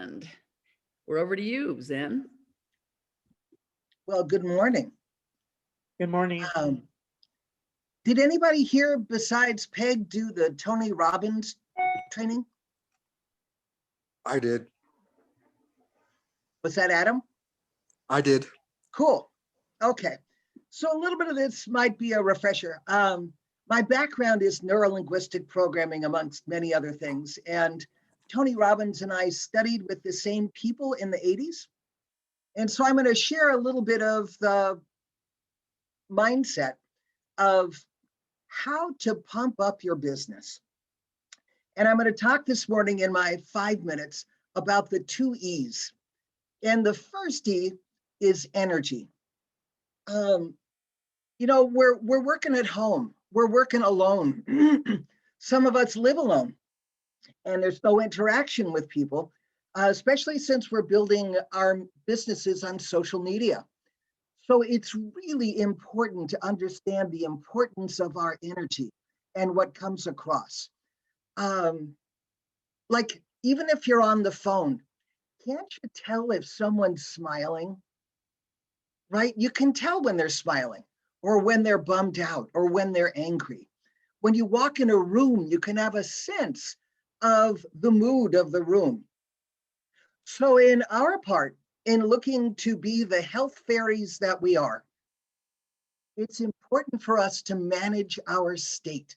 And we're over to you, Zen. Well, good morning. Good morning. Did anybody here besides Peg do the Tony Robbins training? I did. Was that Adam? I did. Cool. Okay. So a little bit of this might be a refresher. My background is neurolinguistic programming, amongst many other things. And Tony Robbins and I studied with the same people in the 80s. And so I'm going to share a little bit of the mindset of how to pump up your business. And I'm going to talk this morning in my 5 minutes about the 2 E's. And the first E is energy. We're working at home. We're working alone. Some of us live alone, and there's no interaction with people, especially since we're building our businesses on social media. So it's really important to understand the importance of our energy and what comes across. Like, even if you're on the phone, can't you tell if someone's smiling? Right? You can tell when they're smiling, or when they're bummed out, or when they're angry. When you walk in a room, you can have a sense of the mood of the room. So in our part, in looking to be the health fairies that we are, it's important for us to manage our state.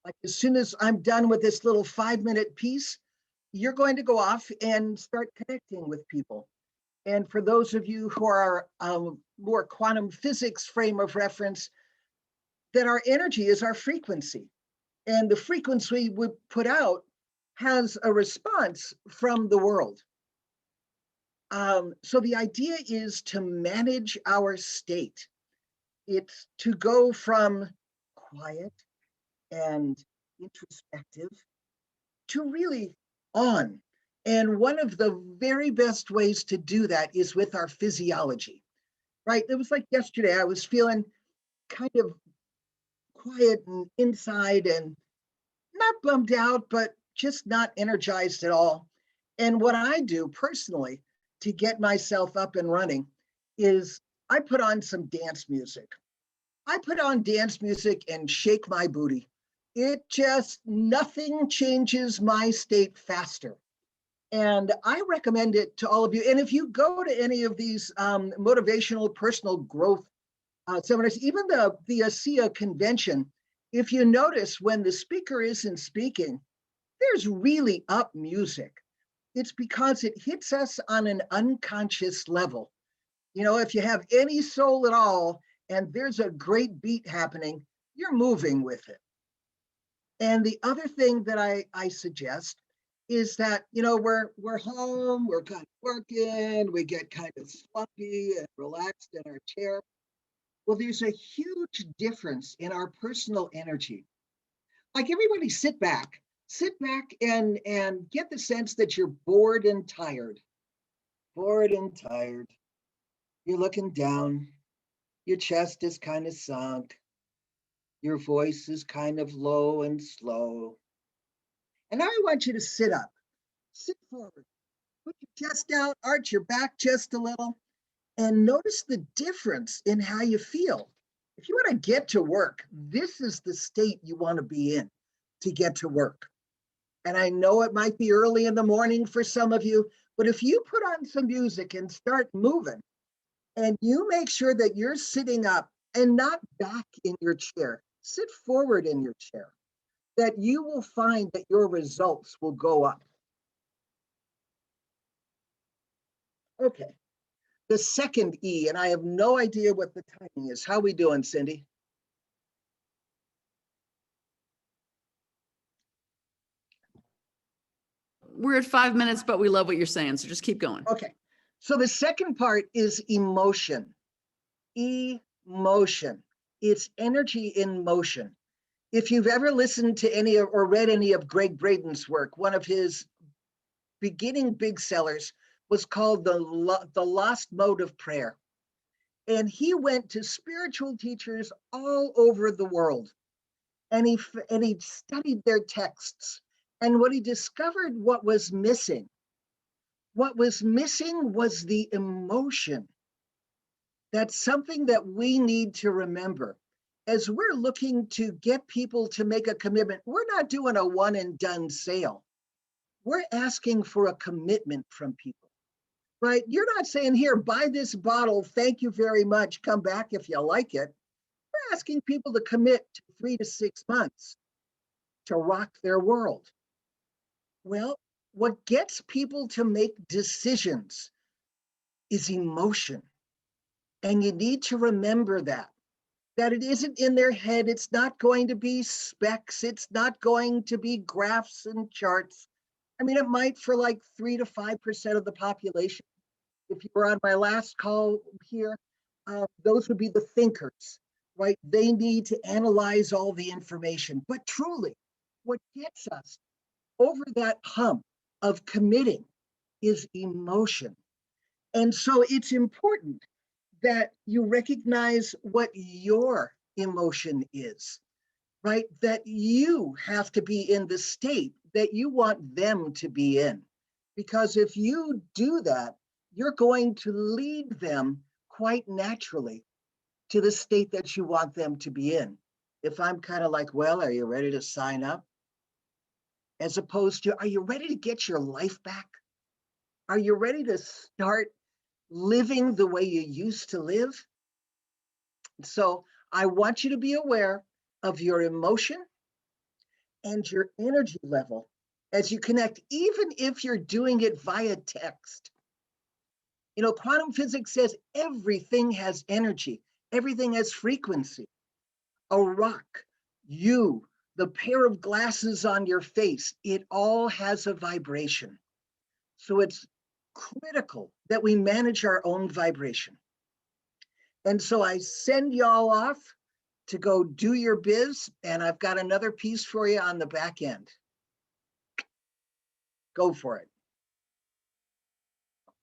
Like, as soon as I'm done with this little 5-minute piece, you're going to go off and start connecting with people. And for those of you who are more quantum physics frame of reference, that our energy is our frequency. And the frequency we put out has a response from the world. So the idea is to manage our state. It's to go from quiet and introspective to really on. And one of the very best ways to do that is with our physiology, right? It was like yesterday, I was feeling kind of quiet and inside and not bummed out, but just not energized at all. And what I do personally to get myself up and running is I put on some dance music. I put on dance music and shake my booty. Nothing changes my state faster. And I recommend it to all of you. And if you go to any of these motivational personal growth seminars, even the ASEA convention, if you notice when the speaker isn't speaking, there's really up music. It's because it hits us on an unconscious level. If you have any soul at all, and there's a great beat happening, you're moving with it. And the other thing that I suggest is that, we're home, we're kind of working, we get kind of slumpy and relaxed in our chair. Well, there's a huge difference in our personal energy. Like, everybody sit back and get the sense that you're bored and tired. Bored and tired. You're looking down. Your chest is kind of sunk. Your voice is kind of low and slow. And now I want you to sit up. Sit forward. Put your chest out, arch your back just a little, and notice the difference in how you feel. If you want to get to work, this is the state you want to be in to get to work. And I know it might be early in the morning for some of you, but if you put on some music and start moving, and you make sure that you're sitting up and not back in your chair, sit forward in your chair, that you will find that your results will go up. Okay, the second E, and I have no idea what the timing is. How we doing, Cindy? We're at 5 minutes, but we love what you're saying, so just keep going. Okay, so the second part is emotion. Emotion. It's energy in motion. If you've ever listened to any or read any of Greg Braden's work, one of his beginning big sellers was called The Lost Mode of Prayer. And he went to spiritual teachers all over the world. And he studied their texts. And what he discovered what was missing What was missing was the emotion. That's something that we need to remember. As we're looking to get people to make a commitment, we're not doing a one and done sale. We're asking for a commitment from people, right? You're not saying, here, buy this bottle, thank you very much, come back if you like it. We're asking people to commit to 3 to 6 months to rock their world. Well, what gets people to make decisions is emotion. And you need to remember that it isn't in their head. It's not going to be specs. It's not going to be graphs and charts. I mean, it might for like 3 to 5% of the population. If you were on my last call here, those would be the thinkers, right? They need to analyze all the information. But truly, what gets us over that hump of committing is emotion. And so it's important that you recognize what your emotion is, right? That you have to be in the state that you want them to be in. Because if you do that, you're going to lead them quite naturally to the state that you want them to be in. If I'm kind of like, well, are you ready to sign up? As opposed to, are you ready to get your life back? Are you ready to start living the way you used to live? So I want you to be aware of your emotion and your energy level as you connect, even if you're doing it via text. You know, quantum physics says everything has energy, everything has frequency. A rock, you, the pair of glasses on your face, it all has a vibration. So it's critical that we manage our own vibration. And so I send y'all off to go do your biz, and I've got another piece for you on the back end. Go for it.